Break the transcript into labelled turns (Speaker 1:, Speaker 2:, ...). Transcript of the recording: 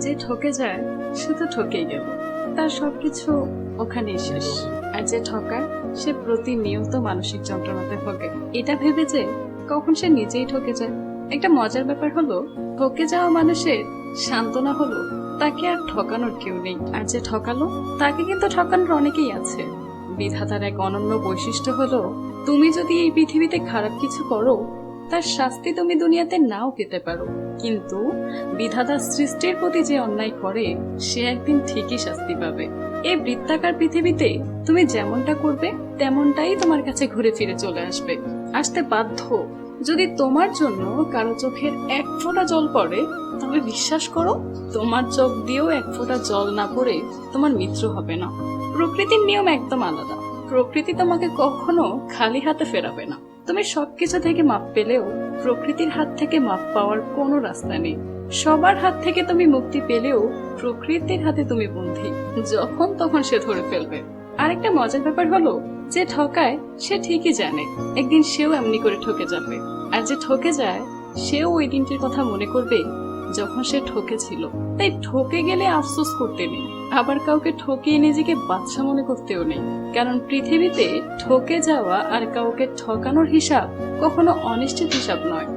Speaker 1: যে ঠকে যায় সে তো ঠকেই গেল, তার সবকিছু ওখানেই শেষ। আর যে ঠকায় সে প্রতিনিয়ত মানসিক যন্ত্রণাতে ভোগে, এটা ভেবে যে কখন সে নিজেই ঠকে যায়। একটা মজার ব্যাপার হলো, ঠকে যাওয়া মানুষের সান্ত্বনা হলো তাকে আর ঠকানোর কেউ নেই, আর যে ঠকালো তাকে কিন্তু ঠকানোর অনেকেই আছে। বিধাতার এক অনন্য বৈশিষ্ট্য হলো, তুমি যদি এই পৃথিবীতে খারাপ কিছু করো তার শাস্তি তুমি দুনিয়াতে নাও পেতে পারো, কিন্তু বিধাতার সৃষ্টির প্রতি যে অন্যায় করে সে একদিন ঠিকই শাস্তি পাবে। এই বৃত্তাকার পৃথিবীতে তুমি যেমনটা করবে তেমনটাই তোমার কাছে ঘুরে ফিরে চলে আসতে বাধ্য। যদি তোমার জন্য কারো চোখের এক ফোঁটা জল পড়ে, তবে বিশ্বাস করো তোমার চোখ দিয়েও এক ফোঁটা জল না পড়ে তোমার মৃত্যু হবে না। প্রকৃতির নিয়ম একদম আলাদা। প্রকৃতি তোমাকে কখনো খালি হাতে ফেরাবে না। তুমি সবকিছু থেকে মাপ পেলেও প্রকৃতির হাত থেকে মাপ পাওয়ার কোনো রাস্তা নেই। সবার হাত থেকে তুমি মুক্তি পেলেও প্রকৃতির হাতে তুমি বন্দী, যখন তখন সে ধরে ফেলবে। আরেকটা মজার ব্যাপার হলো, যে ঠকায় সে ঠিকই জানে একদিন সেও এমনি করে ঠকে যাবে, আর যে ঠকে যায় সেও ওই দিনটির কথা মনে করবে যখন সে ঠকেছিল। তাই ঠকে গেলে আফসোস করতে নেই, আবার কাউকে ঠকিয়ে নিজেকে বাচ্চা মনে করতেও নেই, কারণ পৃথিবীতে ঠকে যাওয়া আর কাউকে ঠকানোর হিসাব কখনো অনিশ্চিত হিসাব নয়।